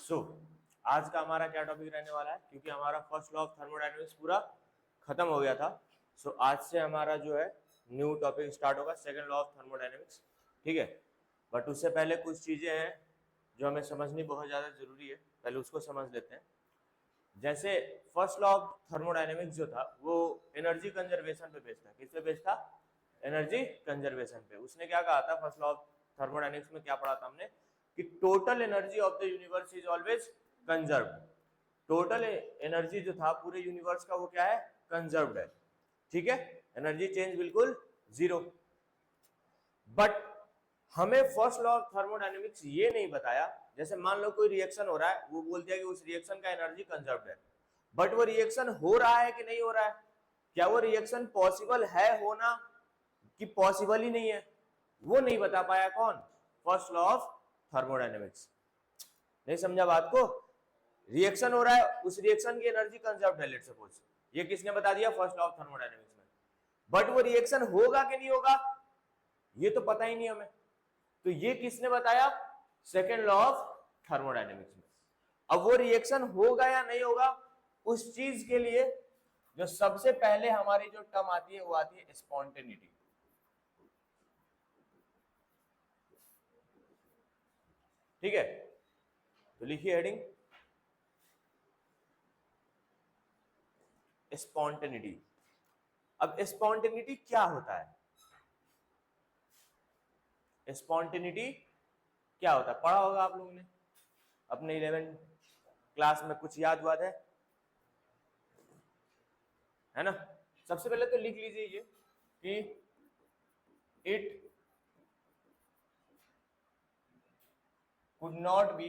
सो आज का हमारा क्या टॉपिक रहने वाला है, क्योंकि हमारा फर्स्ट लॉ ऑफ थर्मोडायनेमिक्स पूरा खत्म हो गया था। सो आज से हमारा जो है न्यू टॉपिक स्टार्ट होगा, सेकंड लॉ ऑफ थर्मोडायनेमिक्स। ठीक है, बट उससे पहले कुछ चीजें हैं जो हमें समझनी बहुत ज्यादा जरूरी है, पहले उसको समझ लेते हैं। जैसे फर्स्ट लॉ ऑफ थर्मोडायनेमिक्स जो था वो एनर्जी कंजर्वेशन पे बेस्ड था। किस पे बेस्ड था? एनर्जी कंजर्वेशन पे। उसने क्या कहा था फर्स्ट लॉ ऑफ थर्मोडायनेमिक्स में? क्या पढ़ा था हमने कि total energy of the universe is always conserved. Total energy जो था पूरे यूनिवर्स का वो क्या है? कंजर्व्ड है। ठीक है, एनर्जी चेंज बिल्कुल जीरो। बट हमें फर्स्ट लॉ ऑफ थर्मोडायनेमिक्स ये नहीं बताया, जैसे मान लो कोई रिएक्शन हो रहा है, वो बोलते हैं कि उस रिएक्शन का एनर्जी कंजर्व्ड है, बट वो रिएक्शन हो रहा है कि नहीं हो रहा है, क्या वो रिएक्शन पॉसिबल है होना कि पॉसिबल ही नहीं है, वो नहीं बता पाया कौन? First law of thermodynamics. नहीं समझा बात को? रिएक्शन हो रहा है, उस रिएक्शन की एनर्जी कंजर्व्ड है, लेट्स सपोज। ये किसने बता दिया? फर्स्ट लॉ ऑफ थर्मोडायनेमिक्स में। बट वो रिएक्शन होगा कि नहीं होगा ये तो पता ही नहीं हमें, तो ये किसने बताया? सेकेंड लॉ ऑफ थर्मोडायनेमिक्स में। अब वो रिएक्शन होगा या नहीं होगा, उस चीज के लिए जो सबसे पहले हमारी जो टर्म आती है वो आती है स्पॉन्टेनिटी। ठीक है, तो लिखिए हेडिंग स्पॉन्टेनिटी। अब स्पॉन्टेनिटी क्या होता है? स्पॉन्टेनिटी क्या होता है पढ़ा होगा आप लोगों ने अपने 11 क्लास में, कुछ याद हुआ है ना? सबसे पहले तो लिख लीजिए ये कि it could not be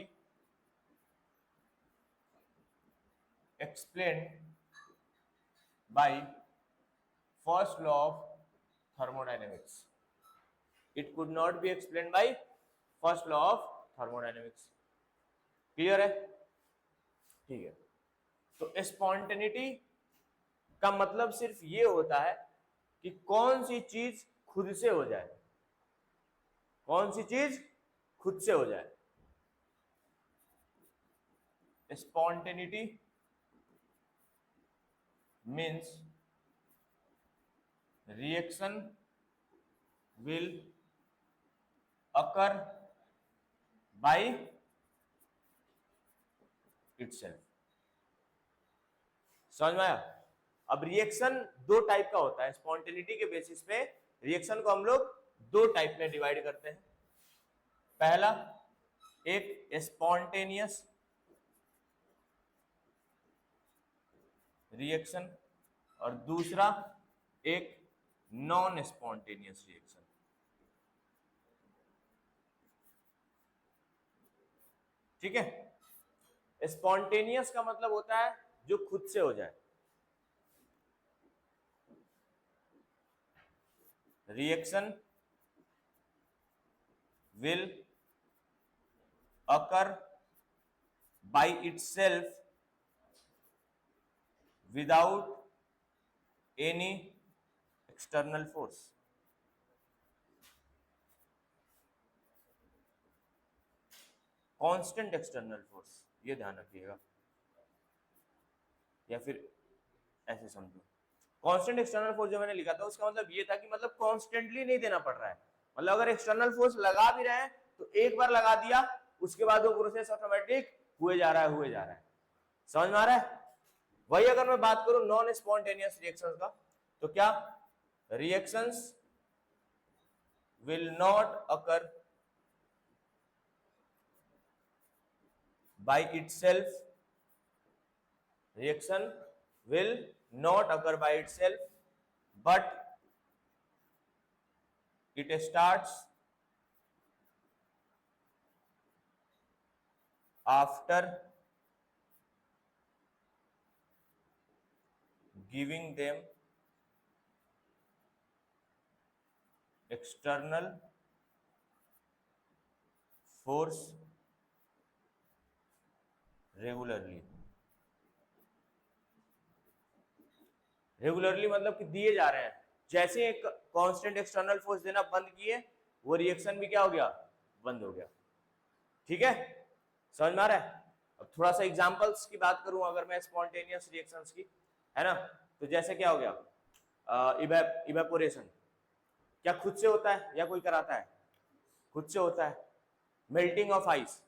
explained by first law of thermodynamics. It could not be explained by first law of thermodynamics. Clear है? ठीक है, तो स्पॉन्टेनिटी का मतलब सिर्फ ये होता है कि कौन सी चीज खुद से हो जाए, कौन सी चीज खुद से हो जाए। Spontaneity means reaction will occur by itself. समझ में आया? अब रिएक्शन दो टाइप का होता है। स्पॉन्टेनिटी के बेसिस पे रिएक्शन को हम लोग दो टाइप में डिवाइड करते हैं। पहला एक स्पॉन्टेनियस रिएक्शन और दूसरा एक नॉन स्पॉन्टेनियस रिएक्शन। ठीक है, स्पॉन्टेनियस का मतलब होता है जो खुद से हो जाए। Reaction will occur by itself without any external force। Constant external force, ये ध्यान रखिएगा, या फिर ऐसे समझो। कांस्टेंट एक्सटर्नल फोर्स जो मैंने लिखा था उसका मतलब ये था कि मतलब कॉन्स्टेंटली नहीं देना पड़ रहा है। मतलब अगर एक्सटर्नल फोर्स लगा भी रहे हैं तो एक बार लगा दिया, उसके बाद वो प्रोसेस ऑटोमेटिक हुए जा रहा है, हुए जा रहा है। समझ में आ रहा है? वही अगर मैं बात करूं नॉन स्पॉन्टेनियस रिएक्शंस का, तो क्या? Reactions will not occur by itself। reaction will not occur by itself, but it starts after giving them external force regularly. Regularly मतलब कि दिए जा रहे हैं। जैसे एक कांस्टेंट एक्सटर्नल फोर्स देना बंद किए, वो रिएक्शन भी क्या हो गया? बंद हो गया। ठीक है, समझ में आ रहा है? अब थोड़ा सा एग्जांपल्स की बात करूं अगर मैं स्पॉन्टेनियस रिएक्शंस की, है ना, तो जैसे क्या हो गया, इवेपोरेशन, क्या खुद से होता है या कोई कराता है? खुद से होता है। मेल्टिंग ऑफ आइस,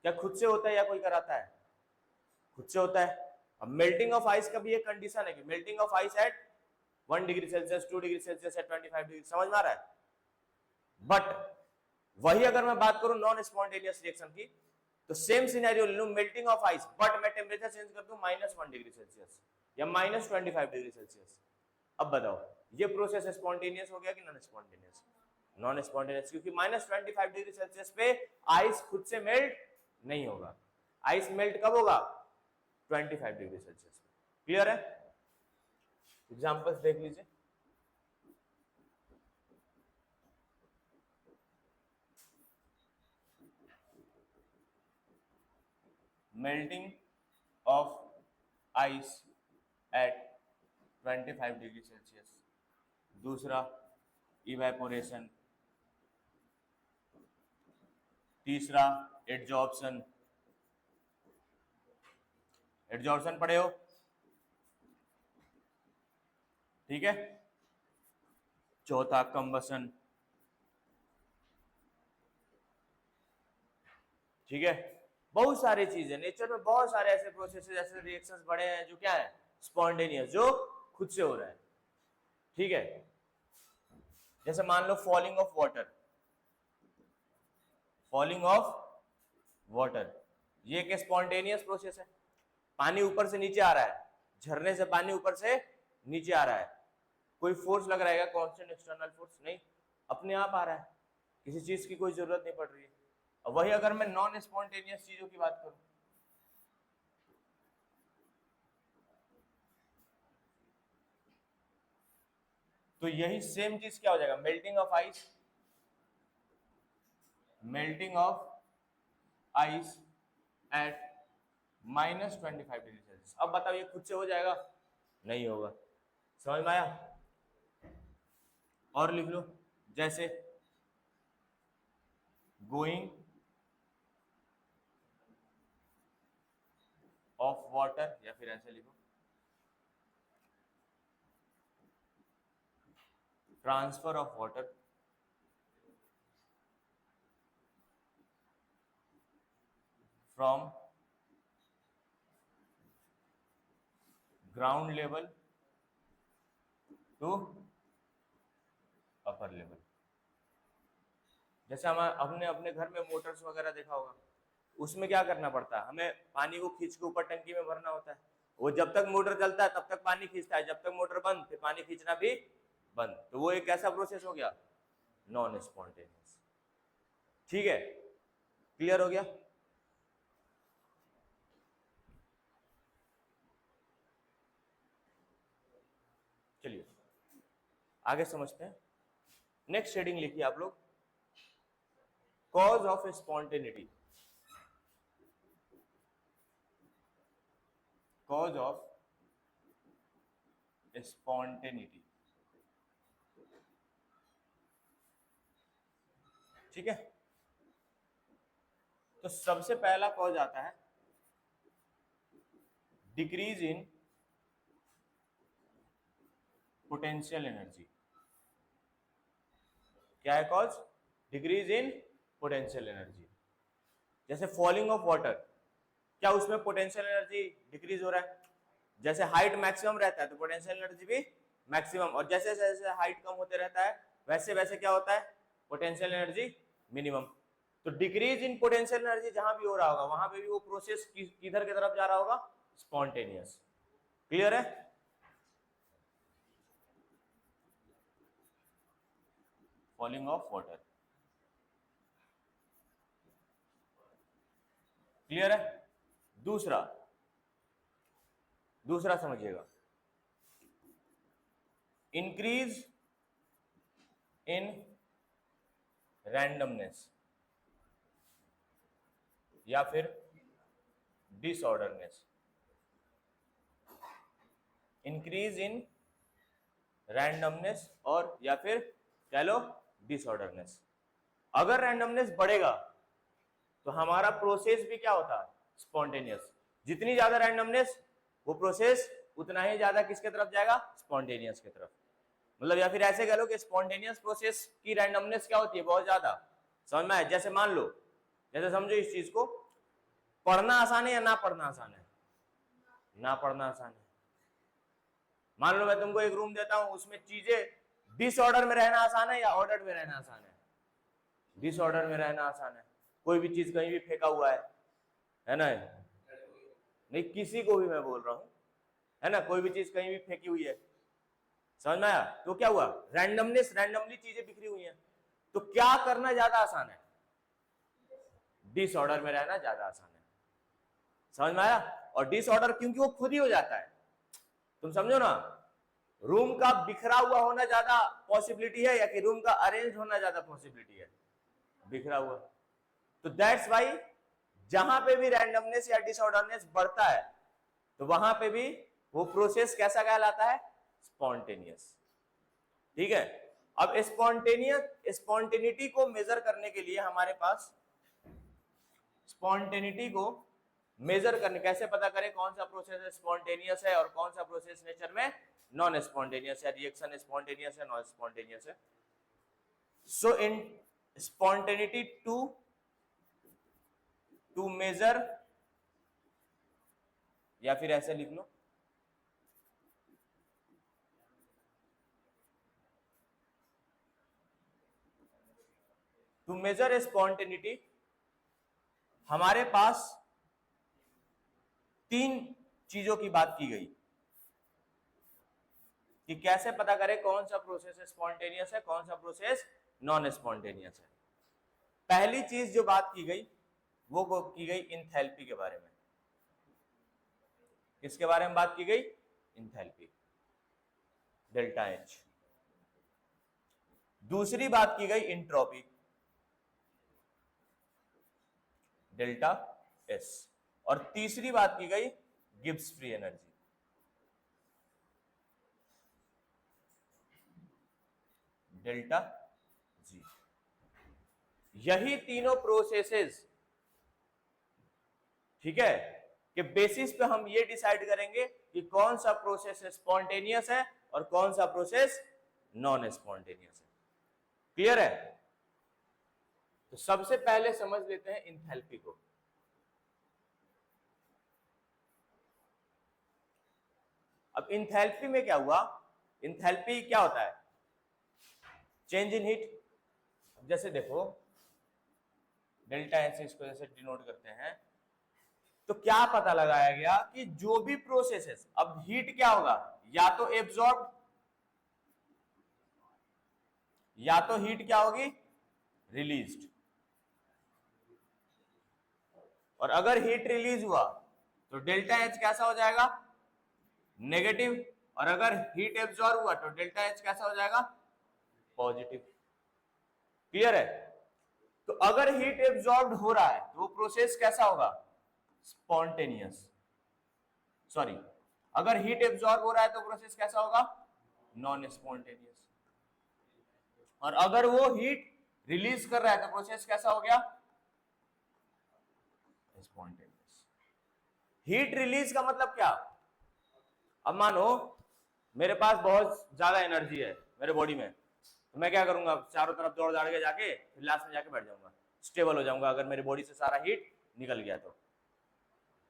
क्या खुद से होता है या कोई कराता है? खुद से होता है। अब मेल्टिंग ऑफ आइस का भी एक कंडीशन है कि melting of ice at 1 degree Celsius, 2 degree Celsius, at 25 degree, समझ में आ रहा है? बट वही अगर मैं बात करूं नॉन स्पॉन्टेनियस रिएक्शन की, तो सेम सिनेरियो ले लूं, मेल्टिंग ऑफ आइस, बट मैं टेम्परेचर चेंज कर दूं -1 डिग्री सेल्सियस या -25 डिग्री सेल्सियस। अब बताओ ये प्रोसेस स्पॉन्टेनियस हो गया कि नॉन स्पॉन्टेनियस? नॉन स्पॉन्टेनियस, क्योंकि -25 डिग्री सेल्सियस पे आइस खुद से मेल्ट नहीं होगा। आइस मेल्ट कब होगा? 25 डिग्री सेल्सियस। क्लियर है? एग्जांपल्स देख लीजिए। Melting of ice at 25 degree Celsius. दूसरा इवेपोरेशन। तीसरा एडजॉर्प्शन। एडजॉर्प्शन पढ़े हो? ठीक है। चौथा कंबसन। ठीक है। बहुत सारी चीजें नेचर में, बहुत सारे ऐसे प्रोसेस, ऐसे रिएक्शंस बड़े हैं जो क्या है, स्पॉन्टेनियस, जो खुद से हो रहा है। ठीक है। जैसे मान लो falling of water, falling of water, ये एक स्पॉन्टेनियस प्रोसेस है। पानी ऊपर से नीचे आ रहा है, झरने से पानी ऊपर से नीचे आ रहा है, कोई फोर्स लग रहा है, कांस्टेंट एक्सटर्नल फोर्स नहीं, अपने आप आ रहा है, किसी चीज की कोई जरूरत नहीं पड़ रही है। अब वही अगर मैं नॉन स्पॉन्टेनियस चीजों की बात करूं, तो यही सेम चीज क्या हो जाएगा, melting of ice, melting of ice at -25 degree Celsius. अब बताओ ये खुद से हो जाएगा? नहीं होगा। समझ में आया? और लिख लो, जैसे गोइंग ऑफ वाटर, या फिर ऐसे लिखो transfer of water from ground level to upper level. जैसे हम अपने अपने घर में मोटर्स वगैरह देखा होगा, उसमें क्या करना पड़ता है, हमें पानी को खींच के ऊपर टंकी में भरना होता है। वो जब तक मोटर चलता है तब तक पानी खींचता है, जब तक मोटर बंद फिर पानी खींचना भी बंद। तो वो एक ऐसा प्रोसेस हो गया नॉन स्पॉन्टेनियस। ठीक है, क्लियर हो गया? चलिए आगे समझते हैं। नेक्स्ट हेडिंग लिखिए आप लोग, cause of spontaneity. Cause of spontaneity. ठीक है। तो सबसे पहला कॉज आता है डिक्रीज इन पोटेंशियल एनर्जी। क्या है cause? Decrease in potential energy. जैसे फॉलिंग ऑफ वाटर, क्या उसमें पोटेंशियल एनर्जी डिक्रीज हो रहा है? जैसे हाइट मैक्सिमम रहता है तो पोटेंशियल एनर्जी भी मैक्सिमम, और जैसे जैसे हाइट कम होते रहता है वैसे वैसे क्या होता है, पोटेंशियल एनर्जी मिनिमम। तो डिक्रीज इन पोटेंशियल एनर्जी जहां भी हो रहा होगा वहां पे भी वो प्रोसेस किधर की तरफ जा रहा होगा, स्पॉन्टेनियस। क्लियर है? फॉलिंग ऑफ वाटर, क्लियर है? दूसरा, दूसरा समझिएगा, इंक्रीज इन रैंडमनेस या फिर डिसऑर्डरनेस। इंक्रीज इन रैंडमनेस और या फिर कह लो डिसऑर्डरनेस। अगर रैंडमनेस बढ़ेगा तो हमारा प्रोसेस भी क्या होता है, स्पॉन्टेनियस। जितनी ज्यादा रैंडमनेस वो प्रोसेस उतना ही ज्यादा किसके तरफ जाएगा, स्पॉन्टेनियस की तरफ। मतलब या फिर ऐसे कह लो कि स्पॉन्टेनियस प्रोसेस की रैंडमनेस क्या होती है, बहुत ज्यादा। समझ में आया? जैसे मान लो, जैसे समझो इस चीज को, पढ़ना आसान है या ना पढ़ना आसान है? ना पढ़ना आसान है। मान लो मैं तुमको एक रूम देता हूं, उसमें चीजें डिसऑर्डर में रहना आसान है या ऑर्डर में रहना आसान है? डिसऑर्डर में रहना आसान है। कोई भी चीज कहीं भी फेंका हुआ है ना? नहीं, किसी को भी मैं बोल रहा हूं, है ना, कोई भी चीज कहीं भी फेंकी हुई है, समझ में आया? तो क्या हुआ, रैंडमनेस, रैंडमली चीजें बिखरी हुई हैं। तो क्या करना ज्यादा आसान है? डिसऑर्डर में रहना ज्यादा आसान है। समझ में आया? और डिसऑर्डर क्योंकि वो खुद ही हो जाता है। तुम समझो ना, रूम का बिखरा हुआ होना ज्यादा पॉसिबिलिटी है या कि रूम का अरेंज होना ज्यादा पॉसिबिलिटी है? बिखरा हुआ। तो दैट्स वाई जहां पे भी रैंडमनेस या डिसऑर्डरनेस बढ़ता है तो वहां पे भी वो प्रोसेस कैसा कहलाता है, स्पॉन्टेनियस। ठीक है। अब स्पॉन्टेनिटी को मेजर करने के लिए हमारे पास, स्पॉन्टेनिटी को मेजर करने, कैसे पता करें कौन सा प्रोसेस स्पॉन्टेनियस है और कौन सा प्रोसेस नेचर में नॉन स्पॉन्टेनियस है, रिएक्शन स्पॉन्टेनियस है, नॉन स्पॉन्टेनियस है। सो इन स्पॉन्टेनिटी टू मेजर, या फिर ऐसे लिख लो, टू मेजर स्पॉन्टेनिटी, हमारे पास 3 चीजों की बात की गई कि कैसे पता करें कौन सा प्रोसेस स्पॉन्टेनियस है, कौन सा प्रोसेस नॉन स्पॉन्टेनियस है। पहली चीज जो बात की गई वो की गई इंथैल्पी के बारे में। किसके बारे में बात की गई? Enthalpy, delta H. दूसरी बात की गई इंट्रोपी, डेल्टा एस। और तीसरी बात की गई Gibbs free energy, delta G. यही तीनों प्रोसेसेस, ठीक है, के बेसिस पे हम ये डिसाइड करेंगे कि कौन सा प्रोसेस स्पॉन्टेनियस है और कौन सा प्रोसेस नॉन स्पॉन्टेनियस है। क्लियर है? तो सबसे पहले समझ लेते हैं इंथैल्पी को। अब इंथैल्पी में क्या हुआ, इंथैल्पी क्या होता है? Change in heat. जैसे देखो, डेल्टा एच से इसको जैसे डिनोट करते हैं, तो क्या पता लगाया गया कि जो भी प्रोसेसेस, अब हीट क्या होगा, या तो एब्जॉर्ब, या तो हीट क्या होगी, रिलीज्ड। और अगर हीट रिलीज हुआ तो डेल्टा एच कैसा हो जाएगा, नेगेटिव। और अगर हीट एब्जॉर्ब हुआ तो डेल्टा एच कैसा हो जाएगा, पॉजिटिव। क्लियर है? तो अगर हीट एब्जॉर्ब हो रहा है तो वो प्रोसेस कैसा होगा, स्पॉन्टेनियस। सॉरी, अगर हीट एब्जॉर्ब हो रहा है तो प्रोसेस कैसा होगा, नॉन स्पॉन्टेनियस। और अगर वो हीट रिलीज कर रहा है तो प्रोसेस कैसा हो गया, स्पॉन्टेनियस। हीट रिलीज का मतलब क्या, अब मानो मेरे पास बहुत ज्यादा एनर्जी है मेरे बॉडी में, तो मैं क्या करूंगा, चारों तरफ दौड़ दौड़ के जाके फिर लास्ट में जाके बैठ जाऊंगा, स्टेबल हो जाऊंगा। अगर मेरी बॉडी से सारा हीट निकल गया तो,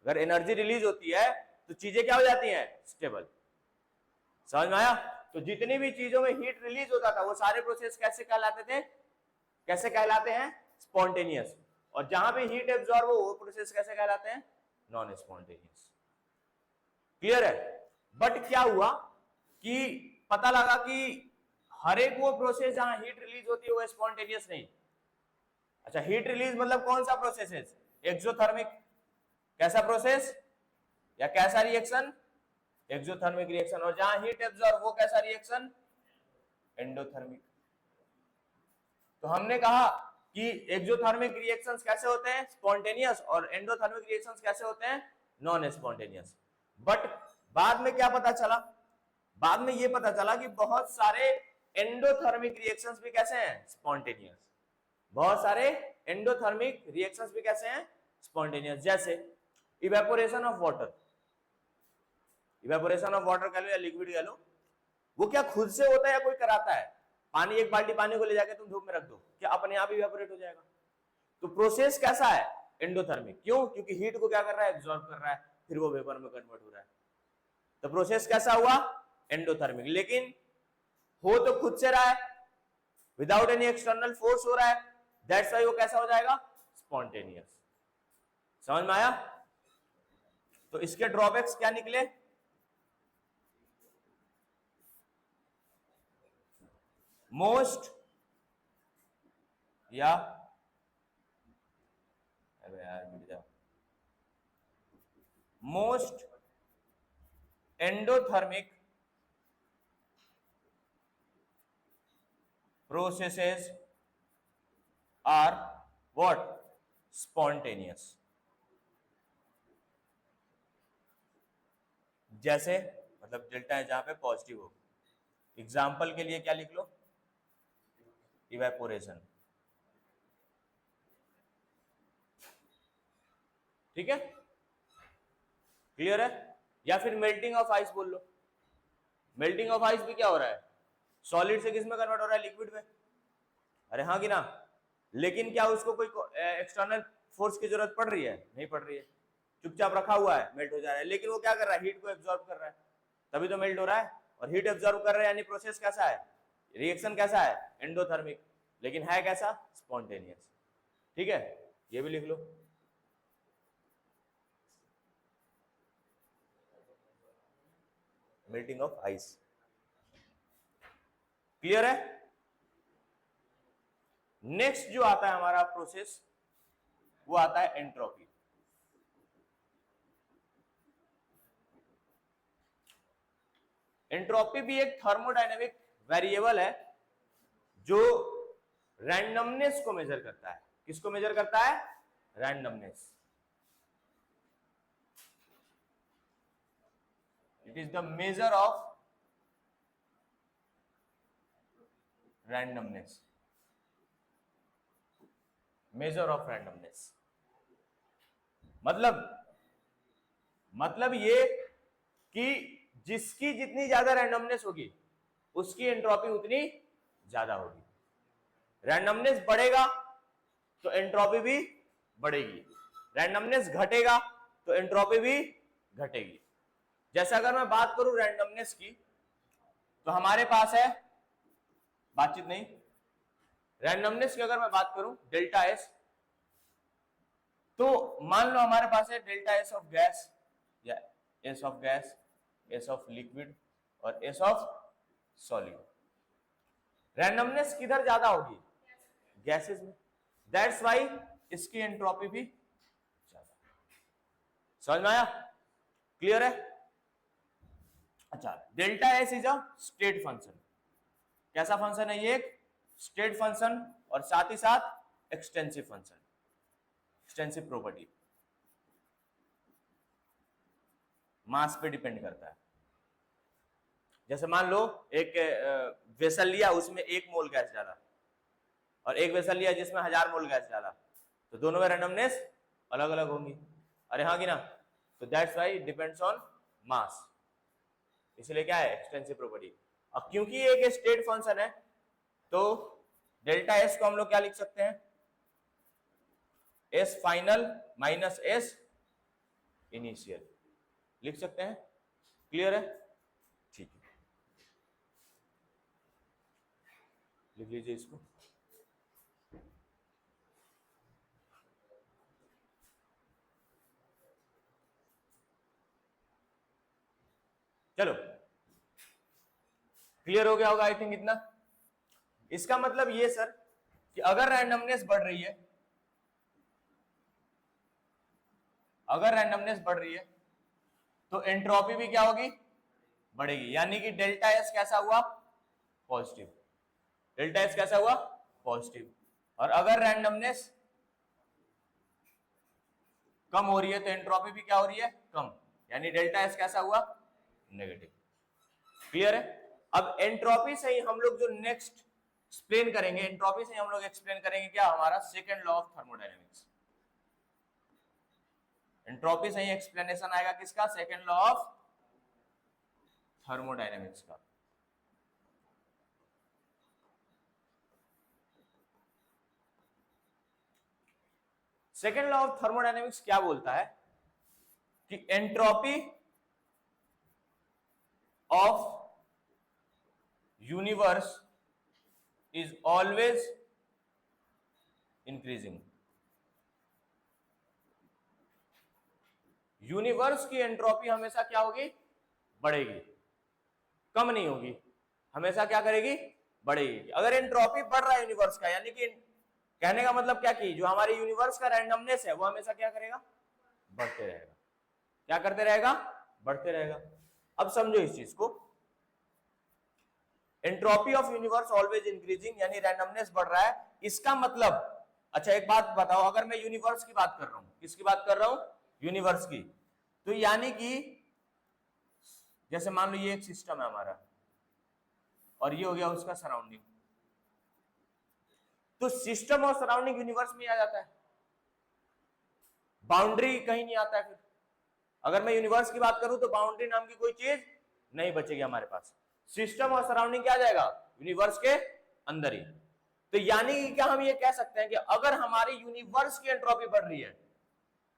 अगर एनर्जी रिलीज होती है तो चीजें क्या हो जाती हैं, स्टेबल। समझ में आया? तो जितनी भी चीजों में हीट रिलीज होता था वो सारे प्रोसेस कैसे कहलाते थे, कैसे कहलाते हैं, स्पॉन्टेनियस। और जहां पे हीट एब्जॉर्ब हो वो प्रोसेस कैसे कहलाते हैं, नॉन स्पॉन्टेनियस। क्लियर है? बट क्या हुआ कि पता लगा कि हर एक वो प्रोसेस जहां हीट रिलीज होती है वो स्पॉन्टेनियस नहीं। अच्छा, हीट रिलीज मतलब कौन सा प्रोसेस है, एक्सोथर्मिक। कैसा प्रोसेस या कैसा रिएक्शन, एक्सोथर्मिक रिएक्शन। और जहां हीट एब्जॉर्ब वो कैसा रिएक्शन, एंडोथर्मिक। तो हमने कहा कि एक्सोथर्मिक रिएक्शंस कैसे होते हैं, स्पॉन्टेनियस, और एंडोथर्मिक रिएक्शंस कैसे होते हैं, नॉन स्पॉन्टेनियस। बट बाद में क्या पता चला, बाद में ये पता चला कि बहुत सारे एंडोथर्मिक रिएक्शंस भी कैसे हैं, स्पॉन्टेनियस। बहुत सारे एंडोथर्मिक रिएक्शंस भी कैसे हैं, स्पॉन्टेनियस। जैसे evaporation of water, evaporation of water कह लो या लिक्विड कह लो, वो क्या खुद से होता है या कोई कराता है? पानी, एक बाल्टी पानी को ले जाके तुम धूप में रख दो, क्या अपने आप इवेपोरेट हो जाएगा? तो प्रोसेस कैसा है? एंडोथर्मिक। क्यों? क्योंकि हीट को क्या कर रहा है? एब्जॉर्ब कर रहा है, फिर वो वेपर में कन्वर्ट हो रहा है। तो प्रोसेस कैसा हुआ? एंडोथर्मिक। लेकिन हो तो खुद से रहा है, विदाउट एनी एक्सटर्नल फोर्स हो रहा है, दैट्स व्हाई वो कैसा हो जाएगा? स्पॉन्टेनियस। समझ में आया? तो इसके ड्रॉबैक्स क्या निकले? मोस्ट या अबे यार मिट जाओ, most endothermic processes are what? Spontaneous. जैसे मतलब डेल्टा है जहां पे पॉजिटिव हो, एग्जाम्पल के लिए क्या लिख लो? इवेपोरेशन। ठीक है, क्लियर है? या फिर मेल्टिंग ऑफ आइस बोल लो। मेल्टिंग ऑफ आइस भी क्या हो रहा है? सॉलिड से किस में कन्वर्ट हो रहा है? लिक्विड में। अरे हाँ कि ना? लेकिन क्या उसको कोई एक्सटर्नल फोर्स की जरूरत पड़ रही है? नहीं पड़ रही है, चुपचाप रखा हुआ है, मेल्ट हो जा रहा है। लेकिन वो क्या कर रहा है? हीट को एब्जॉर्ब कर रहा है, तभी तो मेल्ट हो रहा है। और हीट एब्जॉर्ब कर रहा है यानी प्रोसेस कैसा है? रिएक्शन कैसा है? एंडोथर्मिक। लेकिन है कैसा? स्पॉन्टेनियस। ठीक है, ये भी लिख लो। Melting of ice. क्लियर है? नेक्स्ट जो आता है हमारा प्रोसेस, वो आता है एंट्रोपी। एंट्रोपी भी एक थर्मोडायनेमिक वेरिएबल है जो रैंडमनेस को मेजर करता है। किसको मेजर करता है? Randomness. It is the measure of randomness, measure of randomness. मतलब ये कि जिसकी जितनी ज्यादा रैंडमनेस होगी उसकी एंट्रोपी उतनी ज्यादा होगी। रैंडमनेस बढ़ेगा तो एंट्रोपी भी बढ़ेगी, रैंडमनेस घटेगा तो एंट्रोपी भी घटेगी। जैसे अगर मैं बात करूं रैंडमनेस की, तो हमारे पास है, बातचीत नहीं, रैंडमनेस की अगर मैं बात करूं डेल्टा एस, तो मान लो हमारे पास है डेल्टा एस ऑफ गैस या S of gas, S of liquid और एस ऑफ सॉलिड। रैंडमनेस किधर ज्यादा होगी? गैसेस में। दैट्स व्हाई इसकी एंट्रोपी भी ज्यादा। समझ में आया? क्लियर है? अच्छा, delta S is a state function. कैसा फंक्शन है ये? एक स्टेट फंक्शन और साथ ही साथ एक्सटेंसिव फंक्शन, एक्सटेंसिव प्रॉपर्टी, मास पे डिपेंड करता है। जैसे मान लो एक वेसल लिया, उसमें 1 मोल गैस डाला, और एक वेसल लिया जिसमें 1000 मोल गैस डाला, तो दोनों में रैंडमनेस अलग अलग होंगी। अरे हाँ कि ना? तो दैट्स व्हाई डिपेंड्स ऑन मास, इसलिए क्या है? Extensive property. अब क्योंकि ये एक स्टेट फंक्शन है, तो डेल्टा एस को हम लोग क्या लिख सकते हैं? S final minus S initial लिख सकते हैं। क्लियर है? ठीक है, लिख लीजिए इसको। चलो, क्लियर हो गया होगा आई थिंक इतना। इसका मतलब ये सर कि अगर रैंडमनेस बढ़ रही है, अगर रैंडमनेस बढ़ रही है तो एंट्रोपी भी क्या होगी? बढ़ेगी। यानी कि डेल्टा एस कैसा हुआ? पॉजिटिव। डेल्टा एस कैसा हुआ? पॉजिटिव। और अगर रैंडमनेस कम हो रही है तो एंट्रोपी भी क्या हो रही है? कम। यानी डेल्टा एस कैसा हुआ? नेगेटिव। क्लियर है? अब एंट्रोपी से ही हम लोग जो नेक्स्ट एक्सप्लेन करेंगे, एंट्रोपी से हम लोग एक्सप्लेन करेंगे क्या? हमारा second law of thermodynamics. Entropy से ही एक्सप्लेनेशन आएगा किसका, सेकेंड लॉ ऑफ थर्मोडायनेमिक्स का। सेकेंड लॉ ऑफ थर्मोडायनेमिक्स क्या बोलता है कि entropy of universe is always increasing. Universe की एंट्रोपी हमेशा क्या होगी, बढ़ेगी, कम नहीं होगी, हमेशा क्या करेगी, बढ़ेगी। अगर एंट्रोपी बढ़ रहा है यूनिवर्स का, यानी कि कहने का मतलब क्या कि जो हमारे यूनिवर्स का रैंडमनेस है वो हमेशा क्या करेगा, बढ़ते रहेगा। क्या करते रहेगा, बढ़ते रहेगा। अब समझो इस चीज को, entropy of universe always increasing यानी रैंडमनेस बढ़ रहा है, इसका मतलब, अच्छा एक बात बताओ, अगर मैं यूनिवर्स की बात कर रहा हूं, किसकी बात कर रहा हूं, यूनिवर्स की, तो यानी कि जैसे मान लो ये एक सिस्टम है हमारा और ये हो गया उसका सराउंडिंग, तो सिस्टम और सराउंडिंग यूनिवर्स में आ जाता है, बाउंड्री कहीं नहीं आता है। फिर अगर मैं यूनिवर्स की बात करूं तो बाउंड्री नाम की कोई चीज नहीं बचेगी हमारे पास, सिस्टम और सराउंडिंग क्या आ जाएगा, यूनिवर्स के अंदर ही। तो यानी कि क्या हम ये कह सकते हैं कि अगर हमारी यूनिवर्स की एंट्रोपी बढ़ रही है,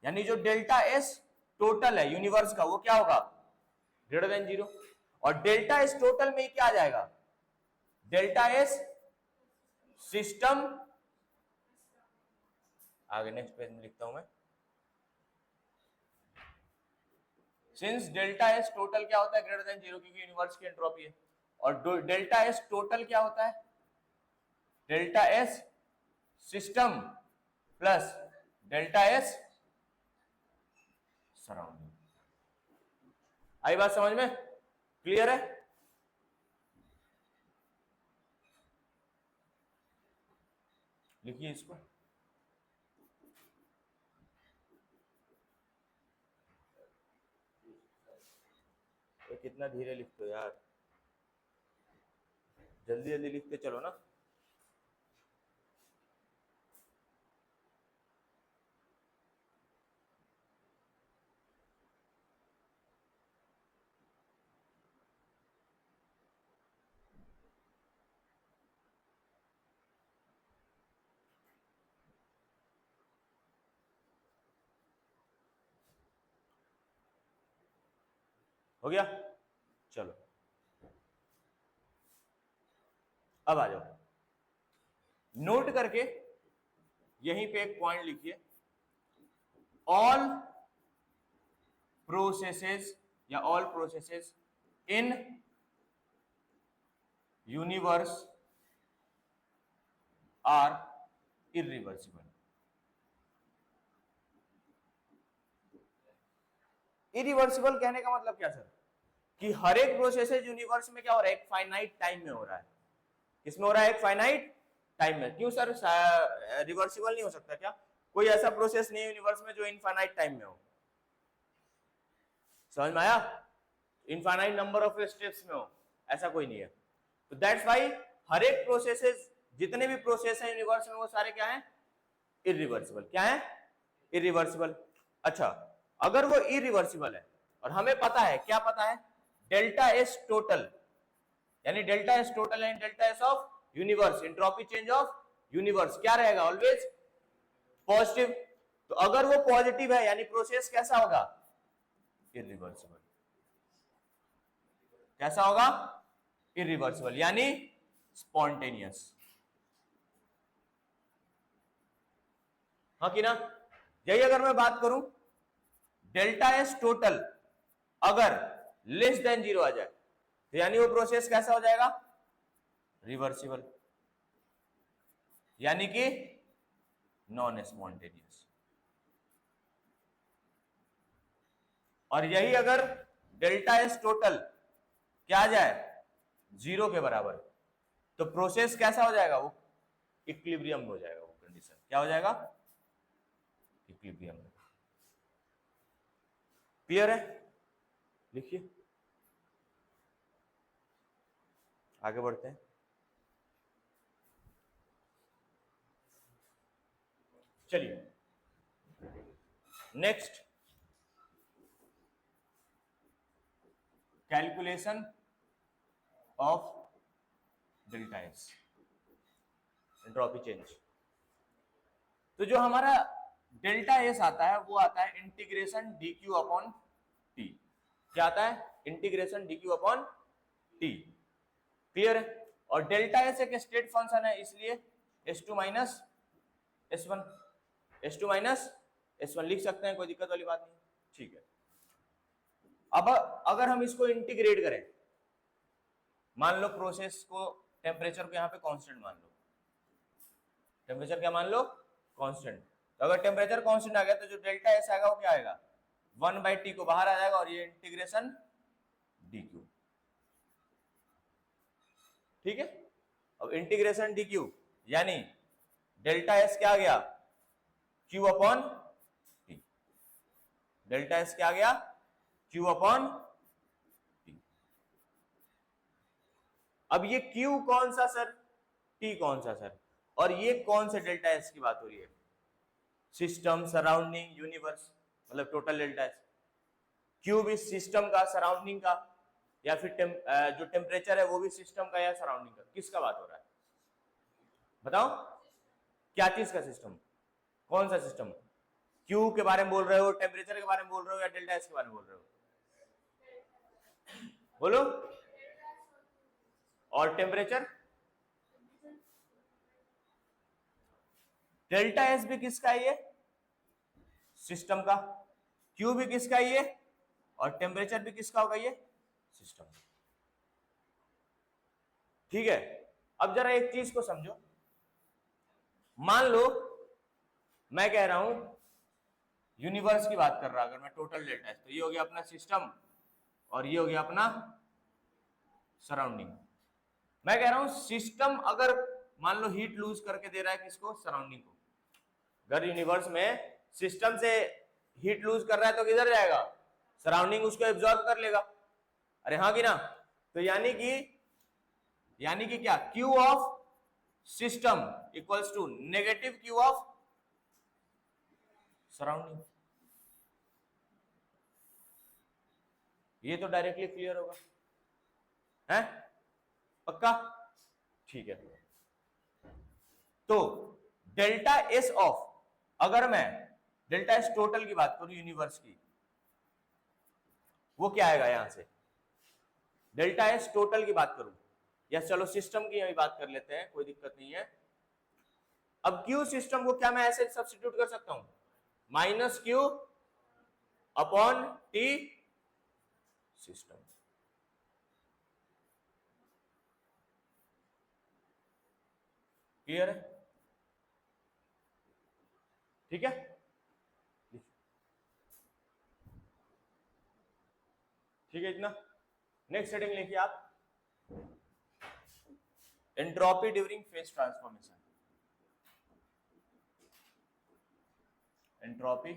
यानी जो डेल्टा एस टोटल है यूनिवर्स का वो क्या होगा, ग्रेटर देन 0, और डेल्टा एस टोटल में क्या आ जाएगा, डेल्टा एस सिस्टम, आगे नेक्स्ट पेज में लिखता हूं मैं, सिंस डेल्टा एस टोटल क्या होता है, ग्रेटर देन 0, क्योंकि यूनिवर्स की एंट्रोपी है, और डेल्टा एस टोटल क्या होता है, delta S system plus delta S surrounding. आई बात समझ में, क्लियर है। लिखिए इसको, ये कितना धीरे लिखते हो यार, जल्दी जल्दी लिखते चलो ना। हो गया, चलो अब आ जाओ, नोट करके यहीं पे एक पॉइंट लिखिए, ऑल प्रोसेसेस या all processes in universe are irreversible. Irreversible कहने का मतलब क्या सर, कि हर एक प्रोसेस यूनिवर्स में क्या हो रहा है, एक फाइनाइट टाइम में हो रहा है। किसमें हो रहा है, एक फाइनाइट टाइम में। क्यों सर रिवर्सिबल नहीं हो सकता क्या, कोई ऐसा प्रोसेस नहीं है यूनिवर्स में जो इनफाइनाइट टाइम में हो, समझ में आया, इनफाइनाइट नंबर ऑफ स्टेप्स में हो, ऐसा कोई नहीं है। तो दैट्स व्हाई हर एक प्रोसेसेस, जितने भी प्रोसेस हैं यूनिवर्स में वो सारे क्या हैं, इरिवर्सिबल। क्या है, इरिवर्सिबल। अच्छा, अगर वो इरिवर्सिबल है और हमें पता है, क्या पता है, डेल्टा एस टोटल, यानी delta S total and delta S of universe, entropy change of universe क्या रहेगा, ऑलवेज पॉजिटिव। तो अगर वो पॉजिटिव है यानी प्रोसेस कैसा होगा, इरिवर्सिबल। कैसा होगा, इरिवर्सिबल यानी स्पॉन्टेनियस। हाँ कि ना, यही अगर मैं बात करूं, डेल्टा एस टोटल अगर लेस देन 0 आ जाए तो यानी वो प्रोसेस कैसा हो जाएगा, रिवर्सिबल, यानी कि नॉन स्पॉन्टेनियस। और यही अगर डेल्टा एस टोटल क्या आ जाए, 0 के बराबर, तो प्रोसेस कैसा हो जाएगा, वो इक्विलिब्रियम में हो जाएगा, वो कंडीशन क्या हो जाएगा, इक्विलिब्रियम में। क्लियर है, लिखिए, आगे बढ़ते हैं। चलिए next, calculation of delta S, entropy change. तो जो हमारा डेल्टा एस आता है वो आता है integration D Q upon T. क्या आता है? Integration D Q upon T. Clear है? और डेल्टा एस एक स्टेट फंक्शन है, इसलिए S2 minus S1, S2 minus S1 लिख सकते हैं, कोई दिक्कत वाली बात नहीं। ठीक है, अब अगर हम इसको इंटीग्रेट करें, मान लो प्रोसेस को, टेम्परेचर को यहाँ पे कांस्टेंट मान लो, टेम्परेचर क्या मान लो? कांस्टेंट। तो अगर टेम्परेचर कांस्टेंट आ गया तो जो डेल्टा एस आएगा वो क्या आएगा? 1/t को बाहर आ जाएगा और ये इंटीग्रेशन dq। ठीक है, अब इंटीग्रेशन dq यानी डेल्टा एस क्या आ गया? q upon t। Delta S क्या आ गया? q upon t। अब ये q कौन सा सर, t कौन सा सर, और ये कौन से डेल्टा एस की बात हो रही है? सिस्टम, सराउंडिंग, यूनिवर्स, मतलब टोटल डेल्टा एस। q भी सिस्टम का, सराउंडिंग का, या फिर जो टेम्परेचर है वो भी सिस्टम का या सराउंडिंग का? किसका बात हो रहा है बताओ? क्या चीज का सिस्टम? कौन सा सिस्टम? q के बारे में बोल रहे हो, टेम्परेचर के बारे में बोल रहे हो, या डेल्टा एस के बारे में बोल रहे हो? बोलो। और टेम्परेचर? डेल्टा एस भी किसका है? ये सिस्टम का। q भी किसका है? ये। और टेम्परेचर भी किसका होगा? ये सिस्टम। ठीक है, अब जरा एक चीज को समझो। मान लो मैं कह रहा हूं यूनिवर्स की बात कर रहा, अगर मैं टोटल डेल्टा एस, तो ये हो गया अपना सिस्टम और ये हो गया अपना सराउंडिंग। मैं कह रहा हूं सिस्टम अगर मान लो हीट लूज करके दे रहा है किसको? सराउंडिंग को। अगर यूनिवर्स में सिस्टम से हीट लूज कर रहा है तो किधर जाएगा? सराउंडिंग उसको एब्जॉर्ब कर लेगा। अरे हाँ कि ना? तो यानी कि क्या? Q of system equals to negative Q of surrounding. ये तो डायरेक्टली क्लियर होगा, है? पक्का? ठीक है, तो डेल्टा एस ऑफ, अगर मैं डेल्टा एस टोटल की बात करूं यूनिवर्स की, वो क्या आएगा? यहां से डेल्टा एस टोटल की बात करूं, या चलो सिस्टम की अभी बात कर लेते हैं, कोई दिक्कत नहीं है। अब क्यू सिस्टम को क्या मैं ऐसे सब्स्टिट्यूट कर सकता हूं? Minus Q upon T system. Clear है? ठीक है, ठीक है इतना। नेक्स्ट हेडिंग लिखिए आप, entropy during phase transformation. Entropy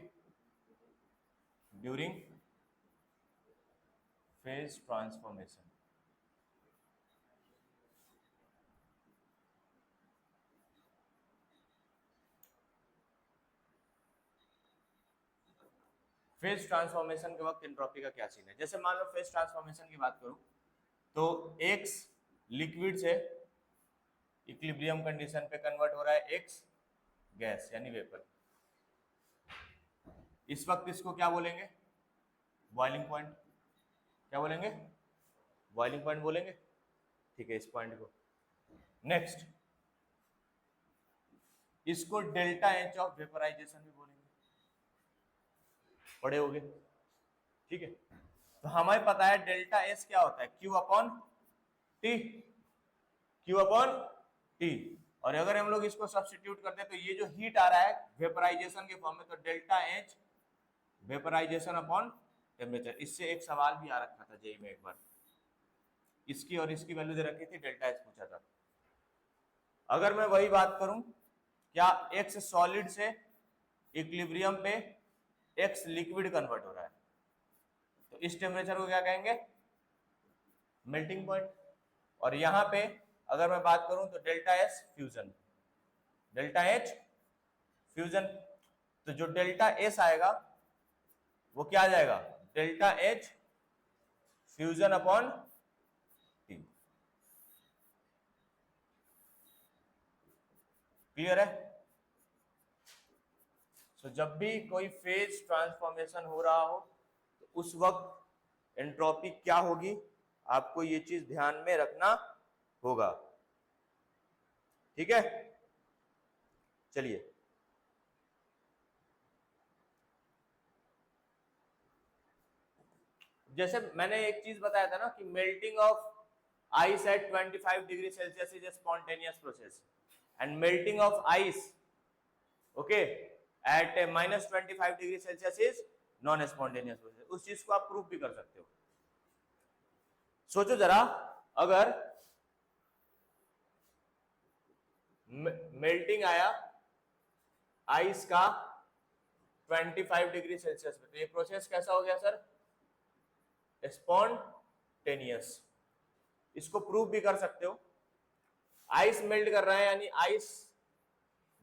during phase transformation. Phase transformation के वक्त एंट्रोपी का क्या सीन है? जैसे मान लो फेज ट्रांसफॉर्मेशन की बात करूं तो X लिक्विड से इक्विलिब्रियम कंडीशन पे कन्वर्ट हो रहा है X गैस यानी वेपर। इस वक्त इसको क्या बोलेंगे? Boiling point. क्या बोलेंगे? बॉइलिंग पॉइंट बोलेंगे। ठीक है, इस पॉइंट को। नेक्स्ट, इसको डेल्टा एच ऑफ वेपराइजेशन भी बोलेंगे, पढ़े होगे। ठीक है, तो हमें पता है डेल्टा एस क्या होता है? Q upon T. Q upon T. और अगर हम लोग इसको सब्स्टिट्यूट करते हैं तो ये जो हीट आ रहा है वेपराइजेशन के फॉर्म में, तो delta H vaporisation upon temperature. इससे एक सवाल भी आ रखा था जेईई में एक बार, इसकी और इसकी वैल्यू दे रखी थी, डेल्टा एच पूछा था। अगर मैं वही बात करूं, क्या एक्स सॉलिड से इक्विलिब्रियम पे एक्स लिक्विड कन्वर्ट हो रहा है, तो इस टेम्परेचर को क्या कहेंगे? Melting point. और यहां पे अगर मैं बात करूं तो delta S fusion, delta H fusion. तो जो डेल्टा एस आएगा वो क्या आ जाएगा? Delta H fusion upon T. Clear है? तो जब भी कोई फेज ट्रांसफॉर्मेशन हो रहा हो तो उस वक्त एंट्रोपी क्या होगी, आपको ये चीज ध्यान में रखना होगा। ठीक है, चलिए जैसे मैंने एक चीज बताया था ना कि melting of ice at 25 degree Celsius is a spontaneous process and melting of ice okay at -25 degree Celsius is non spontaneous process. उस चीज को आप प्रूव भी कर सकते हो। सोचो जरा, अगर मेल्टिंग आया आइस का 25 डिग्री सेल्सियस पे, तो ये प्रोसेस कैसा हो गया सर? स्पॉन्टेनियस। इसको प्रूव भी कर सकते हो। आइस मेल्ट कर रहा है यानी आइस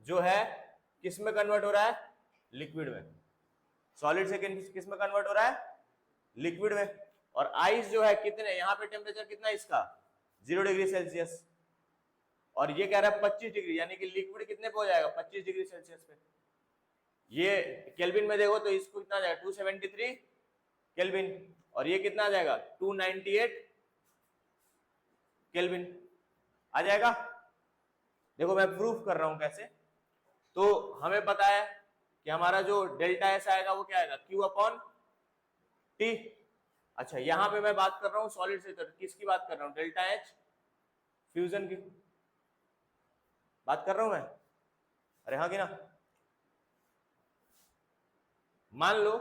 जो है किस में कन्वर्ट हो रहा है? लिक्विड में। सॉलिड से किस में कन्वर्ट हो रहा है? लिक्विड में। और आइस जो है कितने, यहां पे टेम्परेचर कितना इसका? 0 डिग्री सेल्सियस। और ये कह रहा है 25 डिग्री, यानी कि लिक्विड कितने पे हो जाएगा? 25 डिग्री सेल्सियस पे। ये केल्विन में देखो तो इसको कितना आ जाएगा? 273 केल्विन। और ये कितना आ जाएगा? 298 केल्विन आ जाएगा। देखो मैं प्रूफ कर रहा हूं कैसे। तो हमें पता है कि हमारा जो डेल्टा एस आएगा वो क्या आएगा? Q upon T. अच्छा, यहां पे मैं बात कर रहा हूं सॉलिड से, तो किसकी बात कर रहा हूं? डेल्टा एच फ्यूजन की बात कर रहा हूं मैं। अरे हाँ कि ना? मान लो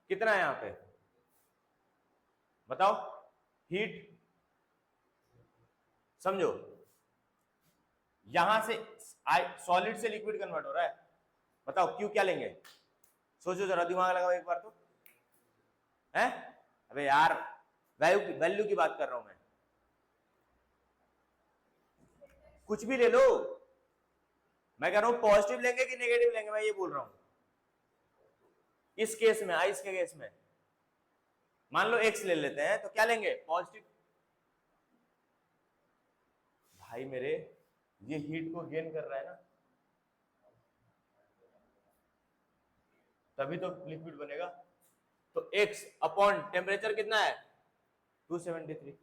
कितना है यहां पे, बताओ? हीट, समझो यहां से सॉलिड से लिक्विड कन्वर्ट हो रहा है। बताओ क्यू क्या लेंगे? सोचो जरा, दिमाग लगाओ एक बार तो। है? अबे यार, वैल्यू की बात कर रहा हूं मैं। कुछ भी ले लो, मैं कह रहा हूं पॉजिटिव लेंगे कि नेगेटिव लेंगे, मैं ये बोल रहा हूं। इस केस में, आइस के केस में मान लो एक्स ले लेते हैं, तो क्या लेंगे? पॉजिटिव। भाई मेरे, ये हीट को गेन कर रहा है ना, तभी तो लिक्विड बनेगा। तो x अपॉन टेम्परेचर कितना है? 273।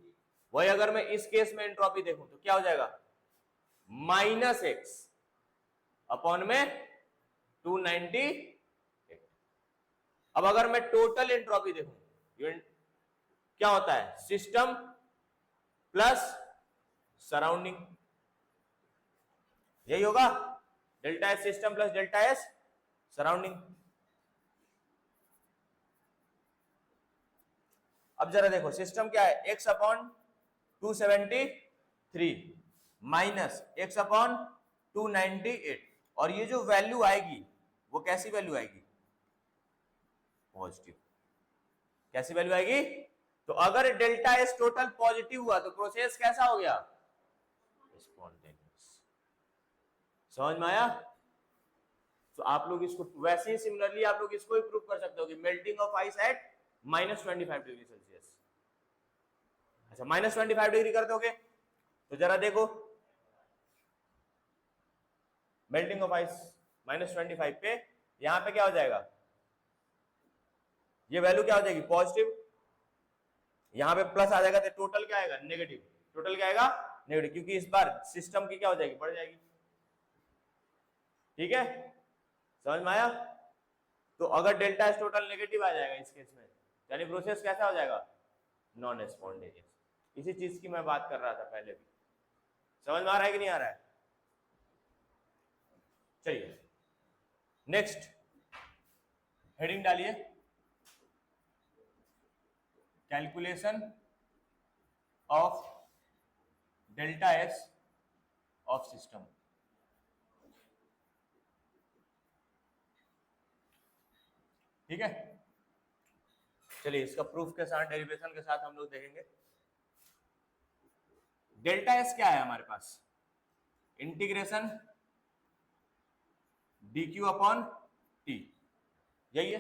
वही अगर मैं इस केस में एंट्रोपी देखूं तो क्या हो जाएगा? -x अपॉन में 298। अब अगर मैं टोटल एंट्रोपी देखूं, क्या होता है? सिस्टम प्लस सराउंडिंग, यही होगा। Delta S system plus delta S surrounding. अब जरा देखो, सिस्टम क्या है? x upon 273 minus x upon 298। और ये जो वैल्यू आएगी वो कैसी वैल्यू आएगी? पॉजिटिव। कैसी वैल्यू आएगी? तो अगर डेल्टा एस टोटल पॉजिटिव हुआ तो प्रोसेस कैसा हो गया? स्पॉन्टेनियस। समझ में आया? तो आप लोग इसको वैसे ही सिमिलरली आप लोग इसको भी प्रूव कर सकते हो कि melting of ice at -25 degree Celsius. अच्छा, -25 डिग्री कर दोगे तो जरा देखो, मेल्टिंग ऑफ आइस -25 पे, यहां पे क्या हो जाएगा? ये वैल्यू क्या हो जाएगी? पॉजिटिव। यहां पे प्लस आ जाएगा तो टोटल क्या आएगा? नेगेटिव। टोटल क्या आएगा? नेगेटिव, क्योंकि इस बार सिस्टम की क्या हो जाएगी? बढ़ जाएगी। ठीक है, समझ में आया? तो अगर डेल्टा एस टोटल नेगेटिव आ जाएगा इस केस में, यानी प्रोसेस कैसा हो जाएगा? Non spontaneous. इसी चीज की मैं बात कर रहा था पहले भी। समझ में आ रहा है कि नहीं आ रहा है? चलिए नेक्स्ट हेडिंग डालिए, calculation of delta S of system. ठीक है, चलिए इसका प्रूफ के साथ, डेरिवेशन के साथ हम लोग देखेंगे। डेल्टा एस क्या है हमारे पास? इंटीग्रेशन dq अपॉन टी, यही है।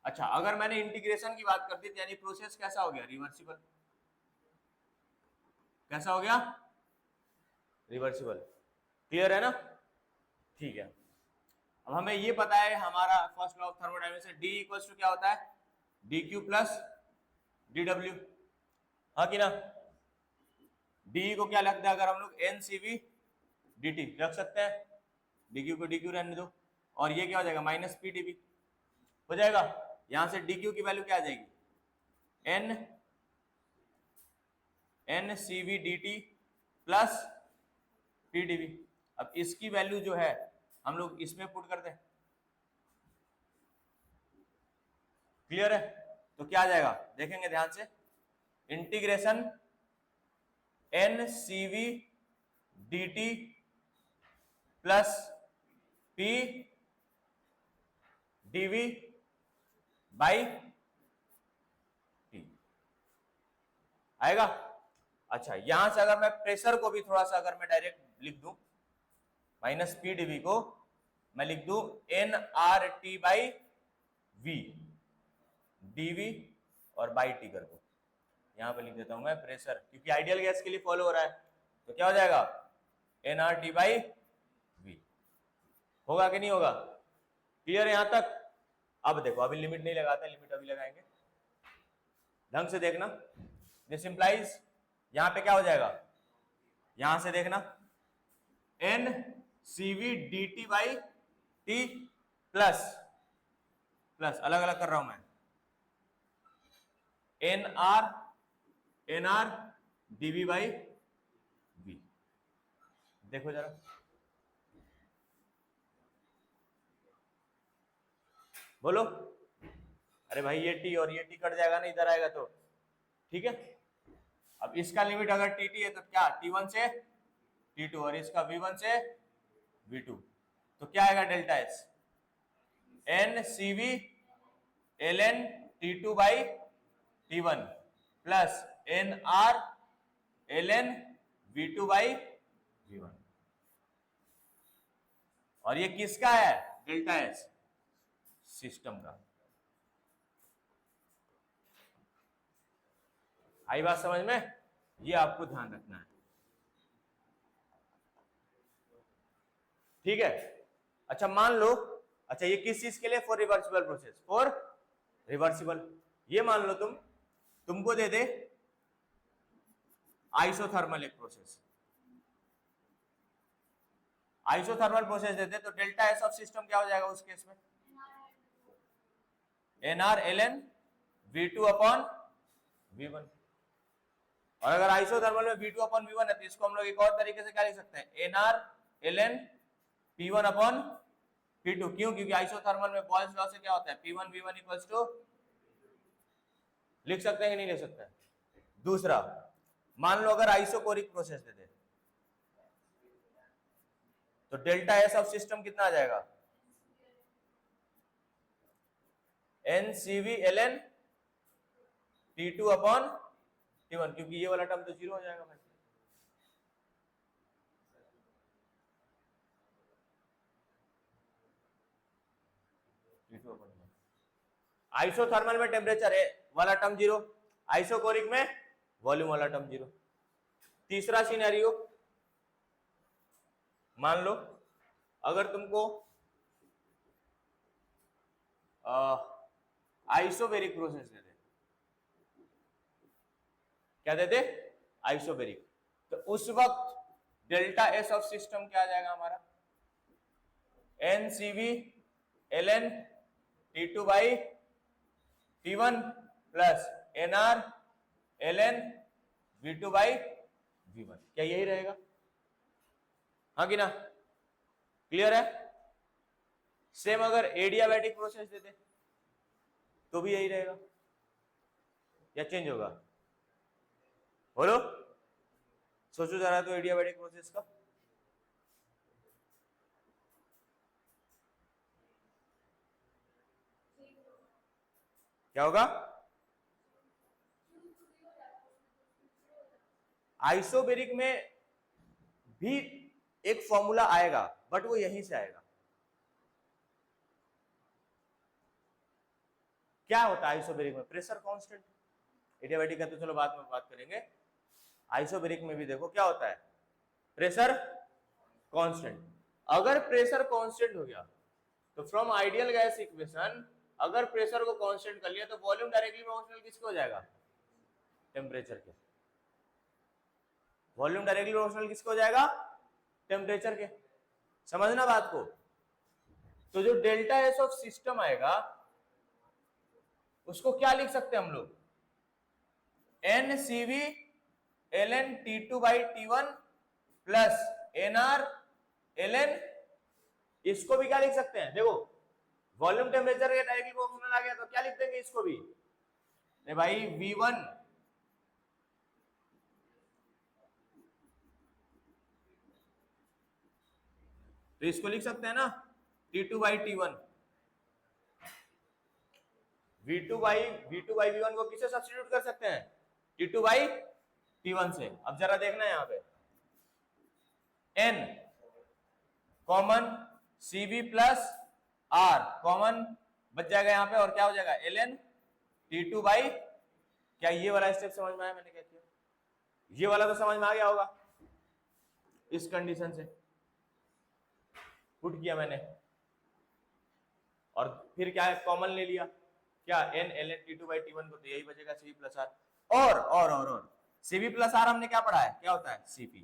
अच्छा, अगर मैंने इंटीग्रेशन की बात कर दी यानी प्रोसेस कैसा हो गया, रिवर्सिबल। कैसा हो गया, रिवर्सिबल। क्लियर है ना, ठीक है। अब हमें ये पता है हमारा फर्स्ट लॉ ऑफ थर्मोडायनेमिक्स है, D इक्वल्स टू क्या होता है, dq प्लस dw, हाँ कि ना। डी को क्या लगता है, अगर हम लोग NCV dt रख सकते हैं, dq को dq रहने दो, और ये क्या हो जाएगा माइनस PdV हो जाएगा। यहां से dq की वैल्यू क्या आ जाएगी, NCV dt प्लस PdV। अब इसकी वैल्यू जो है हम लोग इसमें पुट कर दें, क्लियर है। तो क्या आ जाएगा देखेंगे ध्यान से, integration NCV dt plus P dV by T आएगा। अच्छा, यहां से अगर मैं प्रेशर को भी थोड़ा सा अगर मैं डायरेक्ट लिख दूं, माइनस P dV को मैं लिख दूं NRT बाई V dV और बाई T कर दो, यहां पे लिख देता हूं मैं प्रेशर, क्योंकि आइडियल गैस के लिए फॉलो हो रहा है। तो क्या हो जाएगा NRT बाई V, होगा कि नहीं होगा, क्लियर है यहां तक। अब देखो, अभी लिमिट नहीं लगाते, लिमिट अभी लगाएंगे, ढंग से देखना। दिस इंप्लाइज यहां पे क्या हो जाएगा, यहां से देखना NCV dt by T plus plus अलग अलग कर रहा हूं मैं, NR dV बाई V। देखो जरा, बोलो, अरे भाई ये T और ये T कट जाएगा ना, इधर आएगा तो ठीक है। अब इसका लिमिट अगर TT है तो क्या T1 से T2, और इसका V1 से V2, तो क्या आएगा delta S, NCV ln T2 by T1 plus NR ln V2 by V1। और ये किसका है, डेल्टा S, सिस्टम का। आई बात समझ में, ये आपको ध्यान रखना है, ठीक है। अच्छा मान लो, अच्छा ये किस चीज के लिए, for reversible process, for reversible. ये मान लो तुमको दे दे आइसोथर्मल एक प्रोसेस, आइसोथर्मल प्रोसेस दे दे, तो डेल्टा एस ऑफ सिस्टम क्या हो जाएगा उस केस में, NR ln V2 upon V1। और अगर आइसोथर्मल में V2 अपॉन V1 है तो इसको हम लोग एक और तरीके से क्या लिख सकते हैं, NR ln P1 upon P2। क्यों, क्योंकि आइसोथर्मल में बॉयल्स लॉ से क्या होता है, P1 V1 इक्वल्स टू, लिख सकते हैं कि नहीं लिख सकते हैं। दूसरा, मान लो अगर आइसोकोरिक प्रोसेस दे दे तो डेल्टा एस ऑफ सिस्टम कितना आ जाएगा, NCV ln T2 upon T1, क्योंकि ये वाला टर्म तो जीरो हो जाएगा भाई। आइसोथर्मल में टेम्परेचर है वाला टर्म जीरो, आइसोकोरिक में वॉल्यूम वाला टर्म जीरो। तीसरा सिनेरियो, मान लो अगर तुमको आइसोबेरिक प्रोसेस दे दे, क्या दे दे, आइसोबेरिक, तो उस वक्त डेल्टा एस ऑफ सिस्टम क्या आ जाएगा हमारा, NCV ln T2 by T1 plus NR ln V2 by V1। क्या यही रहेगा, हाँ कि ना, क्लियर है। सेम अगर एडियाबैटिक प्रोसेस दे दे तो भी यही रहेगा, या चेंज होगा, बोलो, सोचो जरा तो एडियाबैटिक प्रोसेस का, क्या होगा, आइसोबेरिक में भी एक फॉर्मूला आएगा बट वो यहीं से आएगा, क्या होता है आइसोबैरिक में? Pressure constant. एडियाबैटिक का तो चलो बाद में बात करेंगे। आइसोबैरिक में भी देखो क्या होता है, प्रेशर कांस्टेंट। अगर प्रेशर कांस्टेंट हो गया तो फ्रॉम आइडियल गैस इक्वेशन अगर प्रेशर को कांस्टेंट कर लिया तो वॉल्यूम डायरेक्टली प्रोपोर्शनल किसके हो जाएगा? टेम्परेचर के। वॉल्यूम डायरेक्टली प्रोपोर्शनल किसको हो जाएगा? टेम्परेचर के। समझना बात को। तो जो डेल्टा एस ऑफ सिस्टम आएगा उसको क्या लिख सकते हैं हम लोग? N CV L N T two by T one plus N R L N. इसको भी क्या लिख सकते हैं? देखो वॉल्यूम टेम्परेचर के डायरेक्टली प्रोपोर्शनल आ गया तो क्या लिख देंगे इसको भी? नहीं भाई V1 तो इसको लिख सकते हैं ना T2 by T1। V2 by V1 को किससे सब्स्टिट्यूट कर सकते हैं? T2 बाई T1 से। अब जरा देखना है यहाँ पे N common CV plus R common बच जाएगा यहाँ पे और क्या हो जाएगा? ln T2 बाई, क्या ये वाला स्टेप समझ में आया मैंने क्या किया? ये वाला तो समझ में आ गया होगा। इस कंडीशन से पुट किया मैंने और फिर क्या है? कॉमन ले लिया क्या? n ln T2 by T1 को, तो यही बचेगा CV प्लस R। और CV प्लस R हमने क्या पढ़ा है? क्या होता है? CP।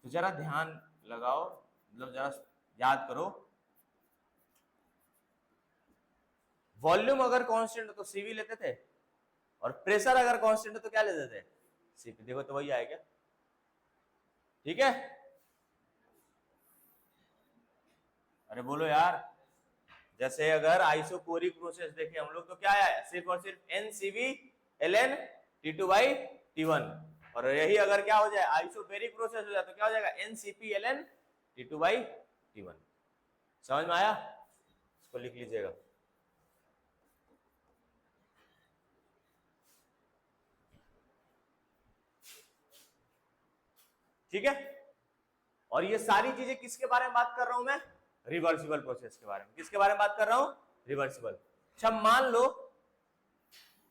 तो जरा ध्यान लगाओ, मतलब जरा याद करो, वॉल्यूम अगर कांस्टेंट हो तो CV लेते थे और प्रेशर अगर कांस्टेंट हो तो क्या लेते थे? CP। देखो तो वही आएगा। ठीक है, अरे बोलो यार। जैसे अगर आइसोकोरिक प्रोसेस देखें हम लोग तो क्या है? सिर्फ और सिर्फ NCV ln T2 by T1। और यही अगर क्या हो जाए? आइसोबैरिक प्रोसेस हो जाए तो क्या हो जाएगा? NCP ln T2 by T1। समझ में आया? इसको लिख लीजिएगा। ठीक है, और ये सारी चीजें किसके बारे में बात कर रहा हूं मैं? रिवर्सिबल प्रोसेस के बारे में। किसके बारे में बात कर रहा हूं? रिवर्सिबल। अच्छा मान लो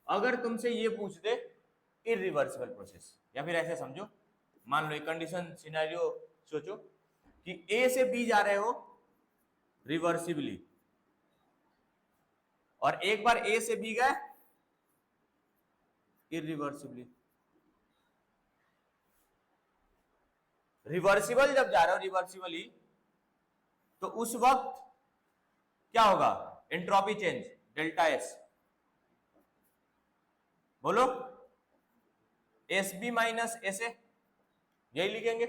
अगर तुमसे ये पूछ दे इरिवर्सिबल प्रोसेस, या फिर ऐसे समझो, मान लो एक कंडीशन सिनेरियो सोचो कि A से B जा रहे हो रिवर्सिबली और एक बार A से B गए इरिवर्सिबली। रिवर्सिबल जब जा रहे हो रिवर्सिबली तो उस वक्त क्या होगा? Entropy change delta S. बोलो SB माइनस SA, यही लिखेंगे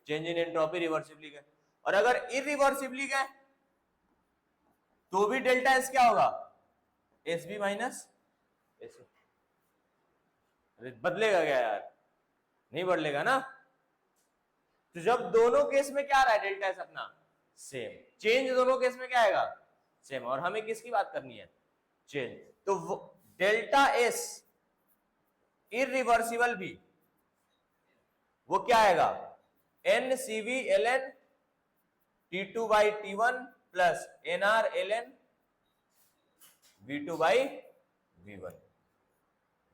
चेंज इन एंट्रोपी रिवर्सिबली गए। और अगर इरिवर्सिबली गए तो भी डेल्टा एस क्या होगा? SB minus SA। बदलेगा क्या यार? नहीं बदलेगा ना। तो जब दोनों केस में क्या आ रहा है? डेल्टा एस अपना सेम। चेंज दोनों केस में क्या आएगा? सेम। और हमें किसकी बात करनी है? चेंज। तो डेल्टा एस इरिवर्सिबल भी वो क्या आएगा? NCV ln T2 by T1 plus NR ln V2 by V1।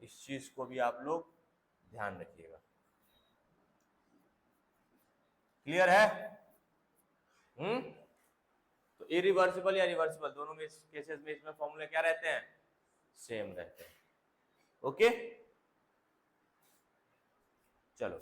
इस चीज को भी आप लोग ध्यान रखिएगा। क्लियर है? तो इरिवर्सिबल या रिवर्सिबल दोनों में केसेस में इसमें फॉर्मूले क्या रहते हैं? सेम रहते हैं। ओके चलो